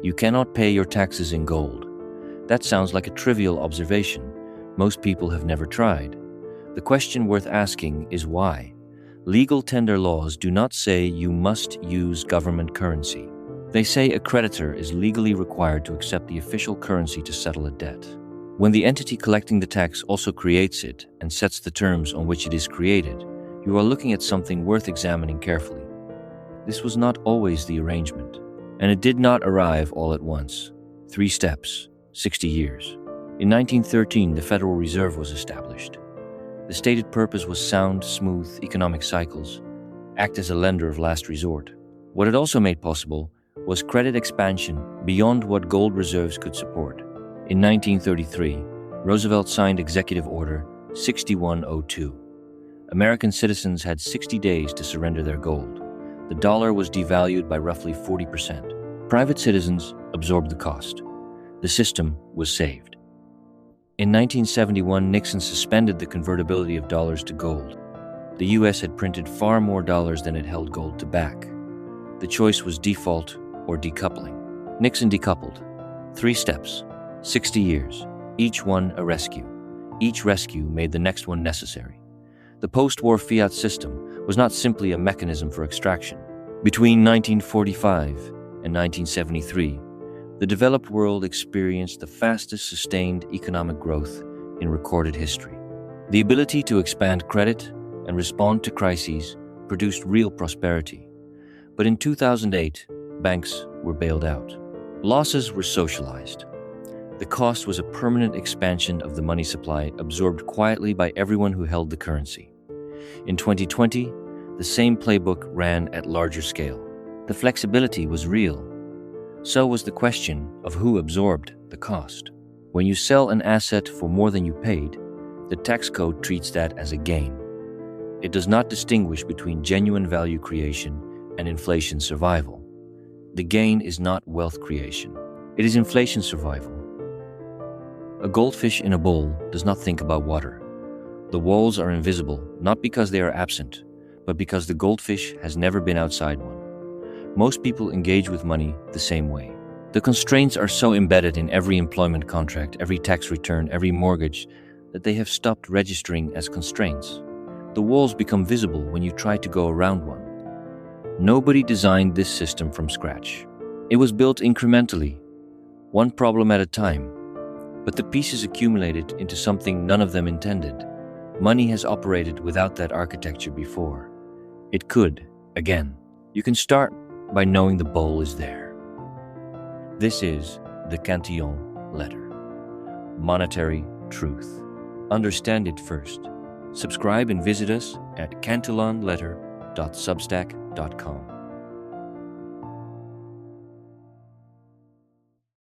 You cannot pay your taxes in gold. That sounds like a trivial observation. Most people have never tried. The question worth asking is why. Legal tender laws do not say you must use government currency. They say a creditor is legally required to accept the official currency to settle a debt. When the entity collecting the tax also creates it and sets the terms on which it is created, you are looking at something worth examining carefully. This was not always the arrangement, and it did not arrive all at once. 3 steps, 60 years. In 1913, the Federal Reserve was established. The stated purpose was sound, smooth economic cycles, act as a lender of last resort. What it also made possible was credit expansion beyond what gold reserves could support. In 1933, Roosevelt signed Executive Order 6102. American citizens had 60 days to surrender their gold. The dollar was devalued by roughly 40%. Private citizens absorbed the cost. The system was saved. In 1971, Nixon suspended the convertibility of dollars to gold. The U.S. had printed far more dollars than it held gold to back. The choice was default or decoupling. Nixon decoupled. 3 steps, 60 years, each one a rescue. Each rescue made the next one necessary. The post-war fiat system was not simply a mechanism for extraction. Between 1945 and 1973, the developed world experienced the fastest sustained economic growth in recorded history. The ability to expand credit and respond to crises produced real prosperity. But in 2008, banks were bailed out. Losses were socialized. The cost was a permanent expansion of the money supply absorbed quietly by everyone who held the currency. In 2020, the same playbook ran at larger scale. The flexibility was real. So was the question of who absorbed the cost. When you sell an asset for more than you paid, the tax code treats that as a gain. It does not distinguish between genuine value creation and inflation survival. The gain is not wealth creation. It is inflation survival. A goldfish in a bowl does not think about water. The walls are invisible, not because they are absent, but because the goldfish has never been outside one. Most people engage with money the same way. The constraints are so embedded in every employment contract, every tax return, every mortgage, that they have stopped registering as constraints. The walls become visible when you try to go around one. Nobody designed this system from scratch. It was built incrementally, one problem at a time, but the pieces accumulated into something none of them intended. Money has operated without that architecture before. It could, again. You can start by knowing the bowl is there. This is the Cantillon letter. Monetary truth. Understand it first. Subscribe and visit us at cantillonletter.substack.com.